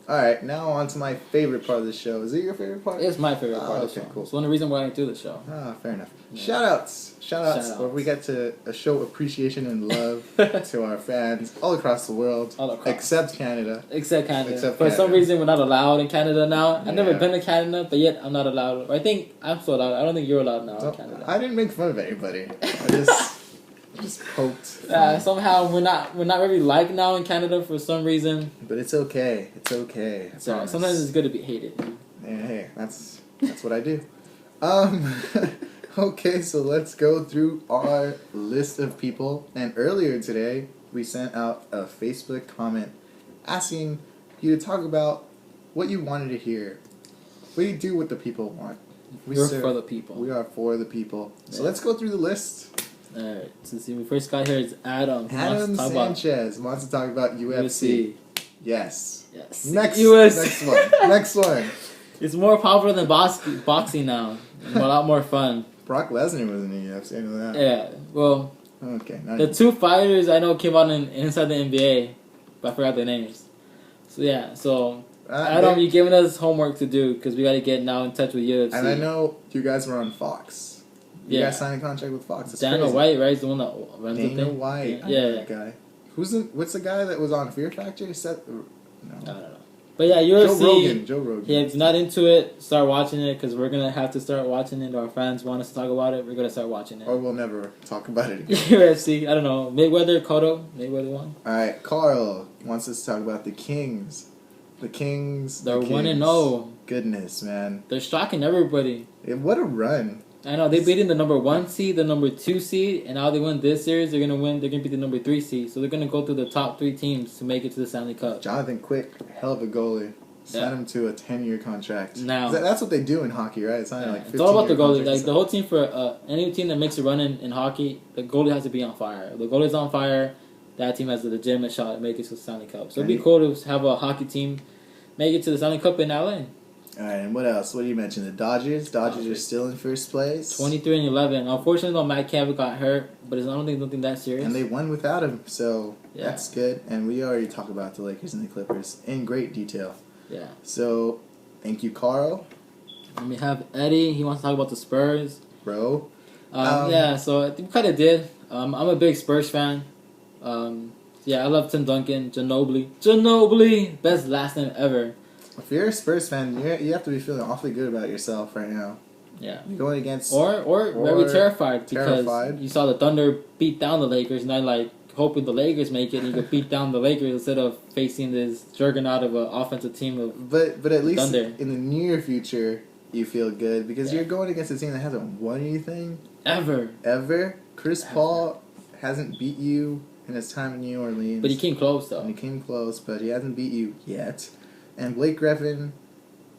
Alright, now on to my favorite part of the show. Is it your favorite part? It's my favorite part of the show. Cool. It's one of the reasons why I do the show. Fair enough. Yeah. Shout-outs, where we get to show appreciation and love to our fans all across the world. Except Canada. Except Canada. For some reason, we're not allowed in Canada now. I've never been to Canada, but yet I'm not allowed. I think I'm still allowed. I don't think you're allowed now in Canada. I didn't make fun of anybody. I just poked. Somehow we're not really liked now in Canada for some reason. But it's okay. It's okay. So sometimes it's good to be hated. Yeah, hey, that's what I do. Okay, so let's go through our list of people. And earlier today, we sent out a Facebook comment asking you to talk about what you wanted to hear. What do you do what the people want? We're for the people. We are for the people. So let's go through the list. Alright, so see, we first got here is Adam. Adam Sanchez wants to talk about UFC. Yes. Next one. Next one. It's more popular than boxing now. A lot more fun. Brock Lesnar was in the UFC, I know that. Yeah, well, okay. The two fighters I know came out inside the NBA, but I forgot their names. So yeah, Adam, you're giving us homework to do because we got to get now in touch with UFC. And I know you guys were on Fox. You guys signed a contract with Fox. That's Dana crazy. White, right? Is the one that runs the thing. Dana White. I know that guy. What's the guy that was on Fear Factor? No. I don't know. But yeah, UFC. Joe Rogan. Yeah, if you're not into it, start watching it because we're going to have to start watching it. Our fans want us to talk about it. We're going to start watching it. Or we'll never talk about it again. UFC, I don't know. Mayweather, Cotto. Mayweather won. Alright, Carl wants us to talk about the Kings. The Kings. They're 1-0. Goodness, man. They're shocking everybody. What a run. I know, they beat in the number 1 seed, the number 2 seed, and now they win this series, they're going to be the number 3 seed. So they're going to go through the top 3 teams to make it to the Stanley Cup. Jonathan Quick, hell of a goalie. Sign him to a 10-year contract. Now, that's what they do in hockey, right? It's not like 15 it's all about the goalie. Like the whole team for any team that makes a run in hockey, the goalie has to be on fire. If the goalie's on fire, that team has a legitimate shot at making it to the Stanley Cup. So it'd be cool to have a hockey team make it to the Stanley Cup in LA. Alright, and what else? What do you mention? The Dodgers? Dodgers are still in first place. 23-11. Unfortunately, though, Matt Kevin got hurt, but I don't think nothing that serious. And they won without him, so that's good. And we already talked about the Lakers and the Clippers in great detail. Yeah. So, thank you, Carl. And we have Eddie. He wants to talk about the Spurs. Bro. Yeah, so we kind of did. I'm a big Spurs fan. Yeah, I love Tim Duncan. Ginobili. Best last name ever. If you're a Spurs fan, you have to be feeling awfully good about yourself right now. Yeah. You're going against... Or very terrified because you saw the Thunder beat down the Lakers, and I like hoping the Lakers make it and you could beat down the Lakers instead of facing this juggernaut of an offensive team of But at least Thunder. In the near future, you feel good because you're going against a team that hasn't won anything. Ever. Chris Paul hasn't beat you in his time in New Orleans. But he came close, though. And he came close, but he hasn't beat you yet. And Blake Griffin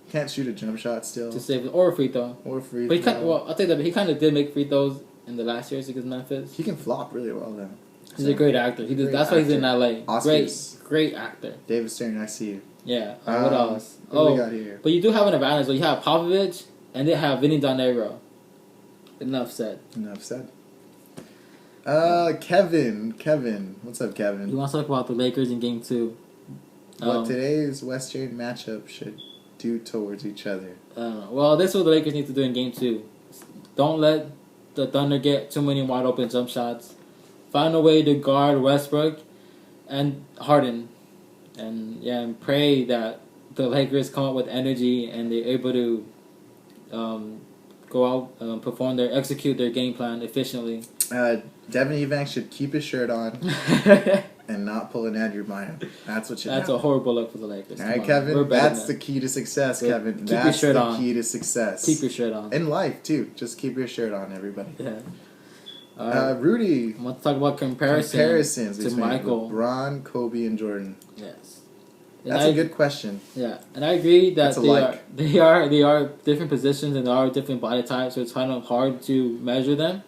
can't shoot a jump shot still. To save it. Or a free throw. But I'll tell you that, but he kind of did make free throws in the last years against Memphis. He can flop really well, though. He's a great actor. That's why he's in LA. Oscars. Great actor. David Stern, I see you. Yeah. What else? What we got here? But you do have an advantage. So you have Popovich, and they have Vinny Donegro. Enough said. Kevin. What's up, Kevin? He wants to talk about the Lakers in Game 2. What today's Western matchup should do towards each other. Well, this is what the Lakers need to do in Game 2. Don't let the Thunder get too many wide open jump shots. Find a way to guard Westbrook and Harden. And pray that the Lakers come up with energy and they're able to go out, execute their game plan efficiently. Devin Evac should keep his shirt on and not pull an Andrew Bynum. That's what should happen. That's a horrible look for the Lakers. All right, Kevin, that's the key to success, Kevin. Keep your shirt on. That's the key to success. Keep your shirt on. In life, too. Just keep your shirt on, everybody. Yeah. Rudy. I want to talk about comparisons between Michael, LeBron, Kobe, and Jordan. Yes. That's a good question. Yeah, and I agree that they are different positions and they are different body types, so it's kind of hard to measure them.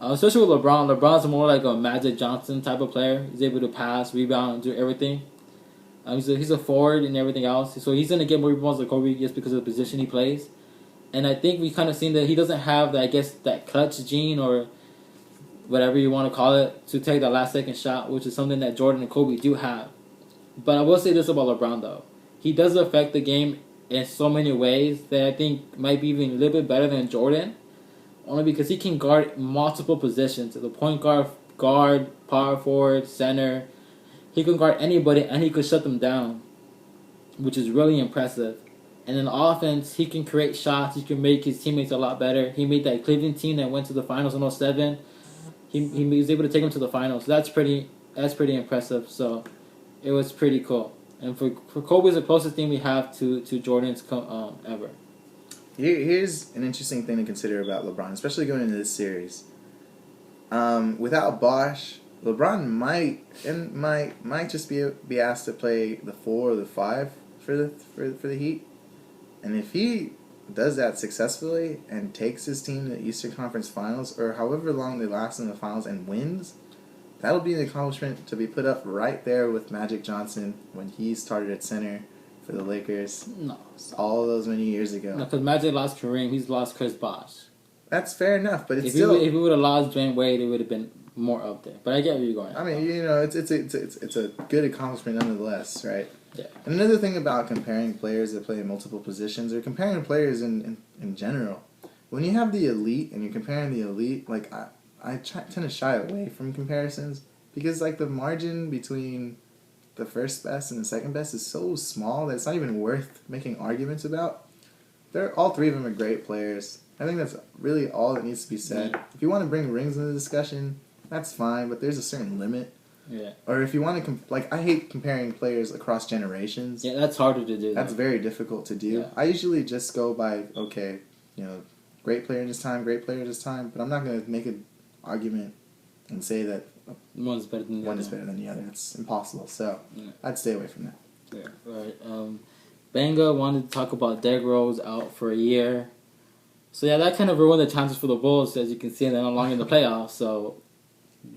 Especially with LeBron. LeBron's more like a Magic Johnson type of player. He's able to pass, rebound, and do everything. He's a forward and everything else, so he's gonna get more rebounds than Kobe just because of the position he plays. And I think we kind of seen that he doesn't have that clutch gene or whatever you want to call it to take that last second shot, which is something that Jordan and Kobe do have. But I will say this about LeBron though. he does affect the game in so many ways that I think might be even a little bit better than Jordan. Only because he can guard multiple positions. The point guard, power forward, center. He can guard anybody and he could shut them down, which is really impressive. And in offense, he can create shots. He can make his teammates a lot better. He made that Cleveland team that went to the finals in 2007. He was able to take them to the finals. That's pretty impressive. So it was pretty cool. And for Kobe, is the closest thing we have to Jordan's ever. Here's an interesting thing to consider about LeBron, especially going into this series. Without Bosh, LeBron might just be asked to play the 4 or the 5 for the Heat, and if he does that successfully and takes his team to the Eastern Conference Finals, or however long they last in the finals, and wins, that'll be an accomplishment to be put up right there with Magic Johnson when he started at center for the Lakers. No, all those many years ago. No, because Magic lost Kareem, he's lost Chris Bosh. That's fair enough, but if we would have lost Dwayne Wade, it would have been more up there. But I get where you're going. I mean, it's a good accomplishment nonetheless, right? Yeah. And another thing about comparing players that play in multiple positions, or comparing players in general, when you have the elite and you're comparing the elite, like I tend to shy away from comparisons because like the margin between the first best and the second best is so small that it's not even worth making arguments about. All three of them are great players. I think that's really all that needs to be said. If you want to bring rings into the discussion, that's fine, but there's a certain limit. Yeah. Or if you want to, I hate comparing players across generations. Yeah, that's harder to do. That's very difficult to do. Yeah. I usually just go by, great player in his time, great player in his time, but I'm not going to make an argument and say that one is better than the other. It's impossible. So I'd stay away from that. Yeah. Right. Banga wanted to talk about Derrick Rose out for a year. So yeah, that kind of ruined the chances for the Bulls, as you can see, and they're no longer in the playoffs. So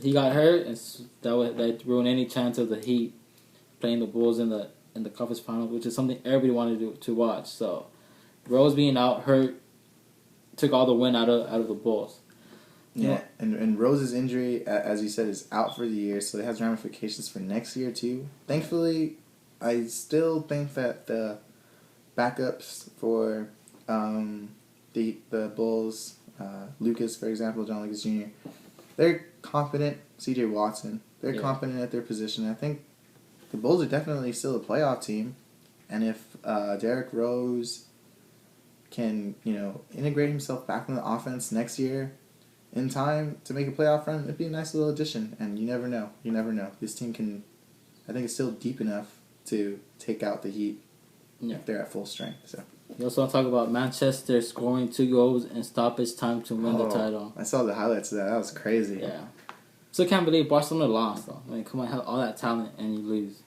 he got hurt, and that ruined any chance of the Heat playing the Bulls in the conference finals, which is something everybody wanted to watch. So Rose being out hurt took all the win out of the Bulls. Yeah, and Rose's injury, as you said, is out for the year, so it has ramifications for next year too. Thankfully, I still think that the backups for the Bulls, Lucas, for example, John Lucas Jr., they're competent. C.J. Watson, they're competent at their position. I think the Bulls are definitely still a playoff team, and if Derrick Rose can integrate himself back in the offense next year in time to make a playoff run, it'd be a nice little addition. And you never know. This team can, I think, it's still deep enough to take out the Heat if they're at full strength. So. You also want to talk about Manchester scoring 2 goals in stoppage time to win the title. I saw the highlights of that. That was crazy. Yeah. Still can't believe Barcelona lost, though. I mean, come on, have all that talent and you lose.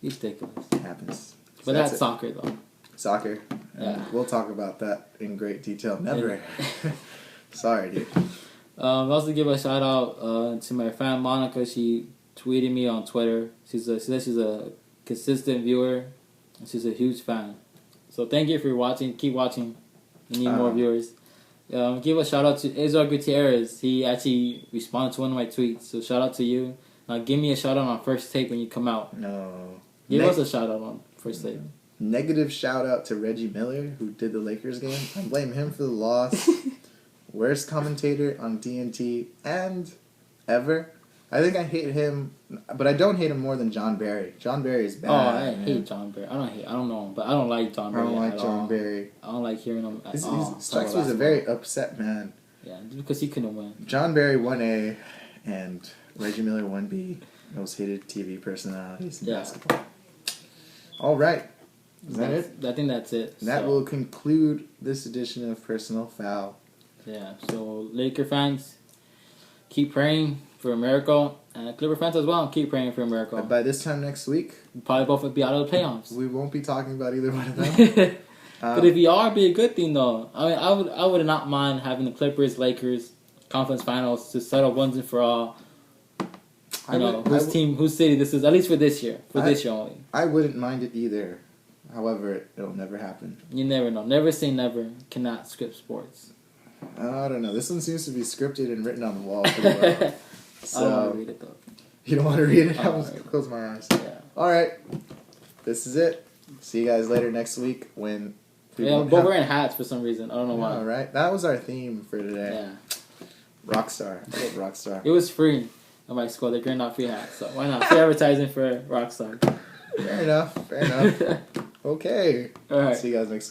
It's ridiculous. It happens. But that's soccer, though. Soccer. Yeah. We'll talk about that in great detail. Never. Sorry, dude. Also give a shout out to my friend Monica. She tweeted me on Twitter. She says she's a consistent viewer. And she's a huge fan. So thank you for watching. Keep watching. We need more viewers. Give a shout out to Israel Gutierrez. He actually responded to one of my tweets. So shout out to you. Now give me a shout out on First Take when you come out. No. Give us a shout out on First Take. Negative shout out to Reggie Miller, who did the Lakers game. I blame him for the loss. Worst commentator on TNT and ever. I think I hate him, but I don't hate him more than John Barry. John Barry is bad. Oh, I hate John Barry. I don't know him, but I don't like John Barry. I don't like John Barry. I don't like hearing him at all. He strikes me as a very upset man. Yeah, because he couldn't win. John Barry 1A and Reggie Miller 1B. Most hated TV personalities in basketball. All right. Is that it? I think that's it. That will conclude this edition of Personal Foul. Yeah, so Laker fans, keep praying for a miracle. And Clipper fans as well, keep praying for a miracle. By this time next week, we'll probably both will be out of the playoffs. We won't be talking about either one of them. But if you are, it'd be a good thing though. I mean, I would not mind having the Clippers Lakers conference finals to settle once and for all. Whose city this is, at least for this year. This year only. I wouldn't mind it either. However, it'll never happen. You never know. Never say never. Cannot script sports. I don't know. This one seems to be scripted and written on the wall pretty well. So, I don't want to read it though. You don't want to read it? I'll close my eyes. Yeah. All right. This is it. See you guys later next week when. But we're in hats for some reason. I don't know why. All right, that was our theme for today. Yeah. Rockstar. I love Rockstar. It was free at my school. They're giving out free hats, so why not? Free advertising for Rockstar. Fair enough. Okay. All right. See you guys next week.